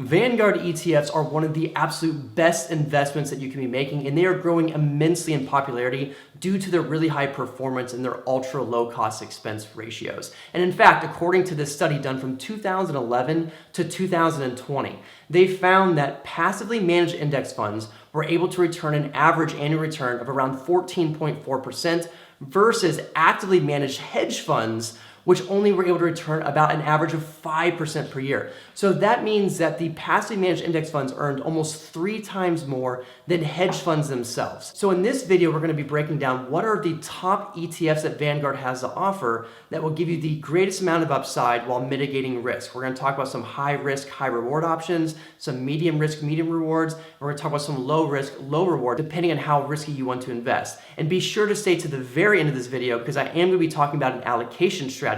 Vanguard ETFs are one of the absolute best investments that you can be making, and they are growing immensely in popularity due to their really high performance and their ultra low cost expense ratios. And in fact, according to this study done from 2011 to 2020, they found that passively managed index funds were able to return an average annual return of around 14.4% versus actively managed hedge funds, which only were able to return about an average of 5% per year. So that means that the passively managed index funds earned almost 3 times more than hedge funds themselves. So in this video, we're going to be breaking down what are the top ETFs that Vanguard has to offer that will give you the greatest amount of upside while mitigating risk. We're going to talk about some high risk, high reward options, some medium risk, medium rewards, and we're going to talk about some low risk, low reward, depending on how risky you want to invest. And be sure to stay to the very end of this video because I am going to be talking about an allocation strategy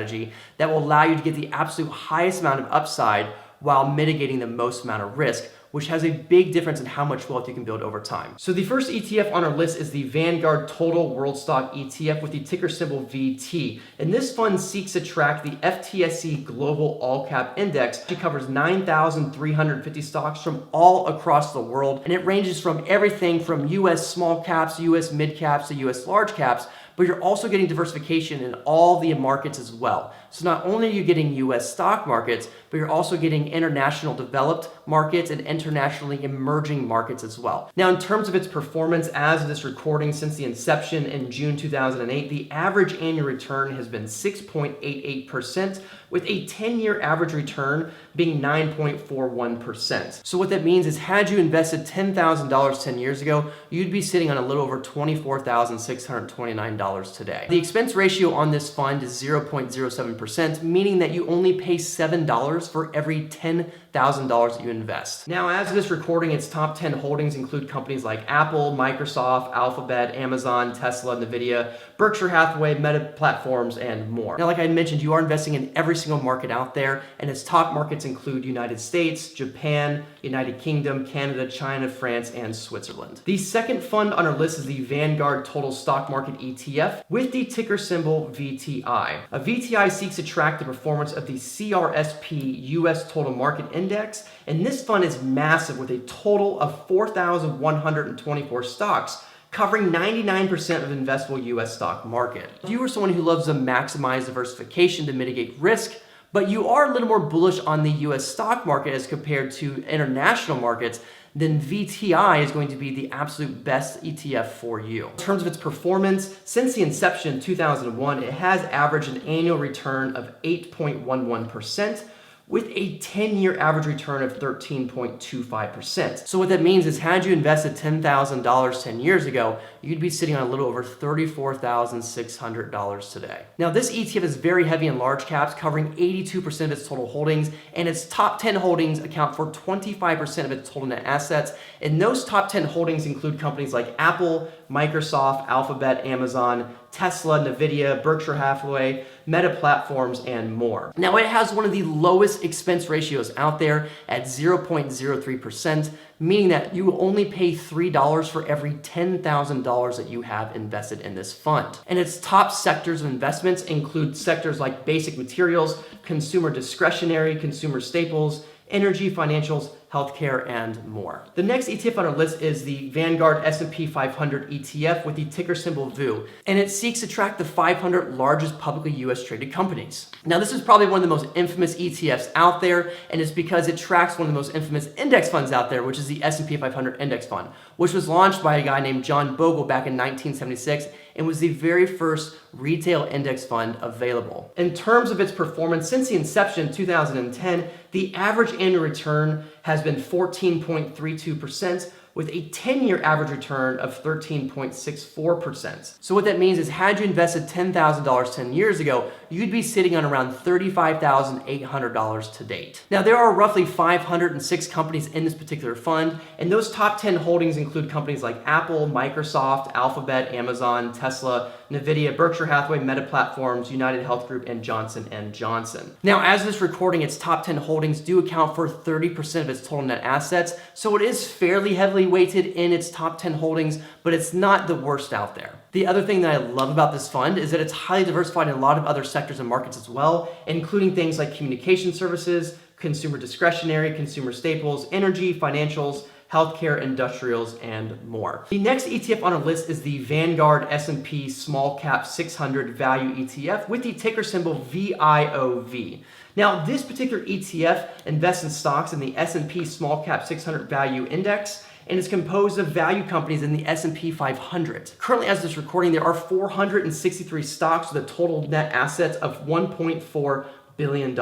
that will allow you to get the absolute highest amount of upside while mitigating the most amount of risk, which has a big difference in how much wealth you can build over time. So the first ETF on our list is the Vanguard Total World Stock ETF with the ticker symbol VT. And this fund seeks to track the FTSE Global All Cap Index. It covers 9,350 stocks from all across the world. And it ranges from everything from US small caps, US mid caps to US large caps, but you're also getting diversification in all the markets as well. So not only are you getting US stock markets, but you're also getting international developed markets and internationally emerging markets as well. Now, in terms of its performance as of this recording since the inception in June 2008, the average annual return has been 6.88%, with a 10-year average return being 9.41%. So what that means is had you invested $10,000 10 years ago, you'd be sitting on a little over $24,629 today. The expense ratio on this fund is 0.07%, meaning that you only pay $7 for every $10,000 that you invest. Now, as of this recording, its top 10 holdings include companies like Apple, Microsoft, Alphabet, Amazon, Tesla, NVIDIA, Berkshire Hathaway, Meta Platforms, and more. Now, like I mentioned, you are investing in every single market out there, and its top markets include United States, Japan, United Kingdom, Canada, China, France, and Switzerland. The second fund on our list is the Vanguard Total Stock Market ETF with the ticker symbol VTI. A VTI seeks to track the performance of the CRSP US Total Market Index, and this fund is massive with a total of 4,124 stocks, covering 99% of investable US stock market. If you are someone who loves to maximize diversification to mitigate risk, but you are a little more bullish on the US stock market as compared to international markets, then VTI is going to be the absolute best ETF for you. In terms of its performance, since the inception in 2001, it has averaged an annual return of 8.11%, with a 10-year average return of 13.25%. So what that means is had you invested $10,000 10 years ago, you'd be sitting on a little over $34,600 today. Now, this ETF is very heavy in large caps, covering 82% of its total holdings, and its top 10 holdings account for 25% of its total net assets. And those top 10 holdings include companies like Apple, Microsoft, Alphabet, Amazon, Tesla, NVIDIA, Berkshire Hathaway, Meta Platforms, and more. Now, it has one of the lowest expense ratios out there at 0.03%, meaning that you will only pay $3 for every $10,000 that you have invested in this fund. And its top sectors of investments include sectors like basic materials, consumer discretionary, consumer staples, energy, financials, healthcare, and more. The next ETF on our list is the Vanguard S&P 500 ETF with the ticker symbol VIOV, and it seeks to track the 500 largest publicly US traded companies. Now, this is probably one of the most infamous ETFs out there, and it's because it tracks one of the most infamous index funds out there, which is the S&P 500 Index Fund, which was launched by a guy named John Bogle back in 1976 and was the very first retail index fund available. In terms of its performance, since the inception in 2010, the average annual return has been 14.32%, with a 10-year average return of 13.64%. So what that means is had you invested $10,000 10 years ago, you'd be sitting on around $35,800 to date. Now, there are roughly 506 companies in this particular fund, and those top 10 holdings include companies like Apple, Microsoft, Alphabet, Amazon, Tesla, NVIDIA, Berkshire Hathaway, Meta Platforms, United Health Group, and Johnson & Johnson. Now, as of this recording, its top 10 holdings do account for 30% of its total net assets, so it is fairly heavily weighted in its top 10 holdings, but it's not the worst out there. The other thing that I love about this fund is that it's highly diversified in a lot of other sectors and markets as well, including things like communication services, consumer discretionary, consumer staples, energy, financials, healthcare, industrials, and more. The next ETF on our list is the Vanguard S&P Small Cap 600 Value ETF with the ticker symbol VIOV. Now, this particular ETF invests in stocks in the S&P Small Cap 600 Value Index, and it's composed of value companies in the S&P 500. Currently, as of this recording, there are 463 stocks with a total net assets of $1.4 billion.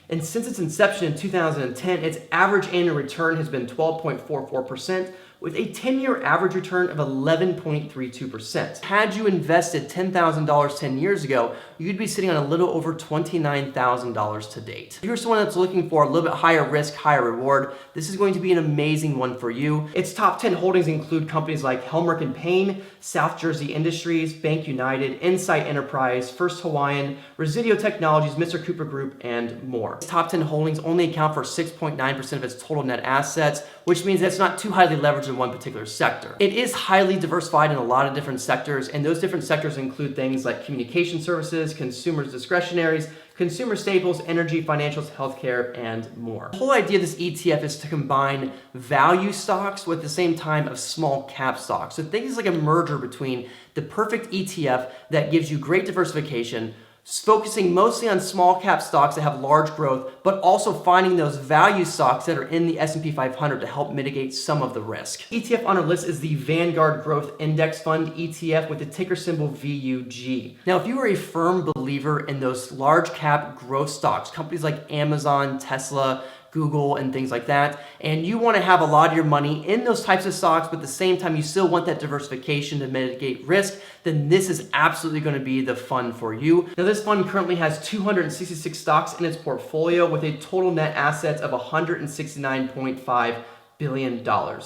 And since its inception in 2010, its average annual return has been 12.44%, with a 10-year average return of 11.32%. Had you invested $10,000 10 years ago, you'd be sitting on a little over $29,000 to date. If you're someone that's looking for a little bit higher risk, higher reward, this is going to be an amazing one for you. Its top 10 holdings include companies like Helmerich & Payne, South Jersey Industries, Bank United, Insight Enterprise, First Hawaiian, Residio Technologies, Mr. Cooper Group, and more. Its top 10 holdings only account for 6.9% of its total net assets, which means that's not too highly leveraged in one particular sector. It is highly diversified in a lot of different sectors, and those different sectors include things like communication services, consumer discretionaries, consumer staples, energy, financials, healthcare, and more. The whole idea of this ETF is to combine value stocks with the same time of small cap stocks. So things like a merger between the perfect ETF that gives you great diversification, focusing mostly on small cap stocks that have large growth, but also finding those value stocks that are in the S&P 500 to help mitigate some of the risk. ETF on our list is the Vanguard Growth Index Fund ETF with the ticker symbol VUG. Now, if you are a firm believer in those large cap growth stocks, companies like Amazon, Tesla, Google, and things like that, and you want to have a lot of your money in those types of stocks, but at the same time you still want that diversification to mitigate risk, then this is absolutely going to be the fund for you. Now, this fund currently has 266 stocks in its portfolio with a total net assets of $169.5 billion.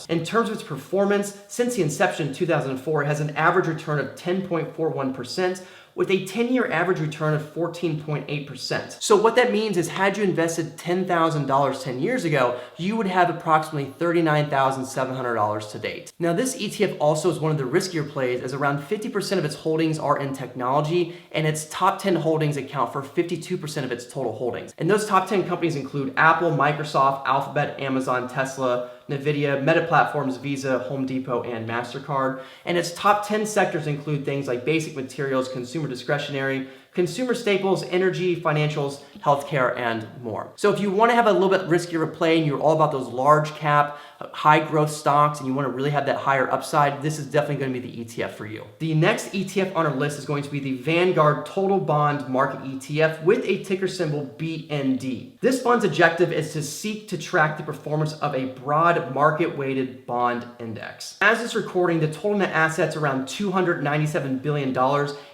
In terms of its performance, since the inception in 2004, it has an average return of 10.41%, with a 10-year average return of 14.8%. So what that means is, had you invested $10,000 10 years ago, you would have approximately $39,700 to date. Now, this ETF also is one of the riskier plays, as around 50% of its holdings are in technology, and its top 10 holdings account for 52% of its total holdings. And those top 10 companies include Apple, Microsoft, Alphabet, Amazon, Tesla, NVIDIA, Meta Platforms, Visa, Home Depot, and MasterCard. And its top 10 sectors include things like basic materials, consumer discretionary, consumer staples, energy, financials, healthcare, and more. So if you want to have a little bit riskier play and you're all about those large cap, high growth stocks, and you want to really have that higher upside, this is definitely going to be the ETF for you. The next ETF on our list is going to be the Vanguard Total Bond Market ETF with a ticker symbol BND. This fund's objective is to seek to track the performance of a broad market-weighted bond index. As this recording, the total net assets are around $297 billion,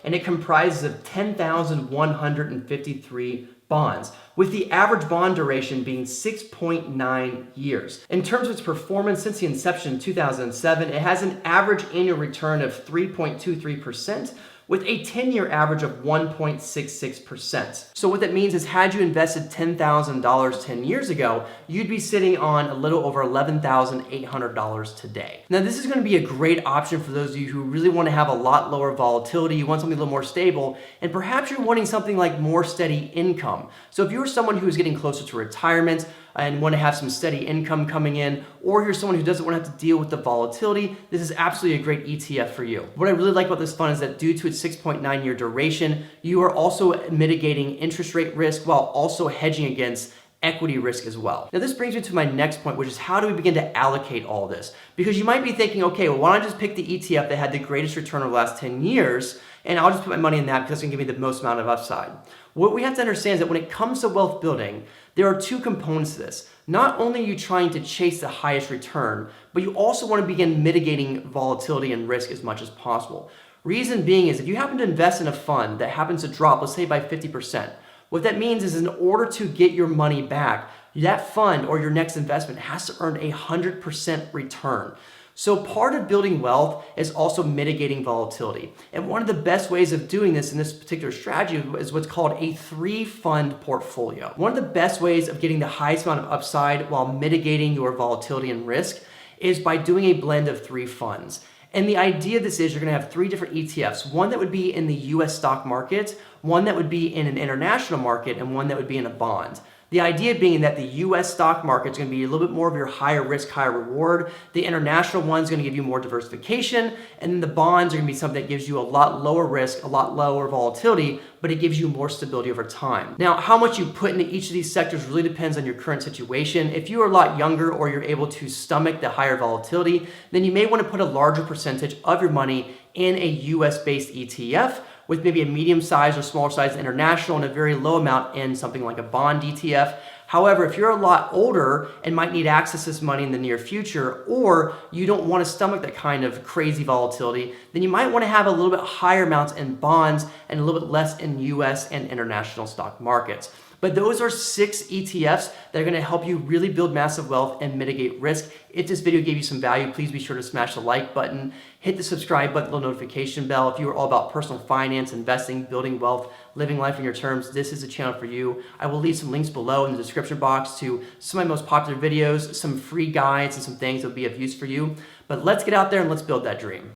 and it comprises of 10,153 bonds, with the average bond duration being 6.9 years. In terms of its performance since the inception in 2007, it has an average annual return of 3.23%, with a 10-year average of 1.66%. So what that means is, had you invested $10,000 10 years ago, you'd be sitting on a little over $11,800 today. Now, this is going to be a great option for those of you who really want to have a lot lower volatility, you want something a little more stable, and perhaps you're wanting something like more steady income. So if you're someone who is getting closer to retirement and want to have some steady income coming in, or you're someone who doesn't want to have to deal with the volatility, this is absolutely a great ETF for you. What I really like about this fund is that due to its 6.9-year duration, you are also mitigating interest rate risk while also hedging against equity risk as well. Now, this brings me to my next point, which is, how do we begin to allocate all this? Because you might be thinking, okay, well, why don't I just pick the ETF that had the greatest return over the last 10 years, and I'll just put my money in that because it's going to give me the most amount of upside. What we have to understand is that when it comes to wealth building, there are two components to this. Not only are you trying to chase the highest return, but you also want to begin mitigating volatility and risk as much as possible. Reason being is, if you happen to invest in a fund that happens to drop, let's say by 50%, what that means is, in order to get your money back, that fund or your next investment has to earn 100% return. So part of building wealth is also mitigating volatility. And one of the best ways of doing this in this particular strategy is what's called a 3-fund portfolio. One of the best ways of getting the highest amount of upside while mitigating your volatility and risk is by doing a blend of 3 funds. And the idea of this is, you're going to have 3 different ETFs, one that would be in the US stock market, one that would be in an international market, and one that would be in a bond. The idea being that the US stock market is going to be a little bit more of your higher risk, higher reward. The international one is going to give you more diversification. And then the bonds are going to be something that gives you a lot lower risk, a lot lower volatility, but it gives you more stability over time. Now, how much you put into each of these sectors really depends on your current situation. If you are a lot younger or you're able to stomach the higher volatility, then you may want to put a larger percentage of your money in a US-based ETF, with maybe a medium size or smaller size international and a very low amount in something like a bond ETF. However, if you're a lot older and might need access to this money in the near future, or you don't want to stomach that kind of crazy volatility, then you might want to have a little bit higher amounts in bonds and a little bit less in US and international stock markets. But those are 6 ETFs that are going to help you really build massive wealth and mitigate risk. If this video gave you some value, please be sure to smash the like button, hit the subscribe button, little notification bell. If you are all about personal finance, investing, building wealth, living life on your terms, this is the channel for you. I will leave some links below in the description box to some of my most popular videos, some free guides, and some things that will be of use for you. But let's get out there and let's build that dream.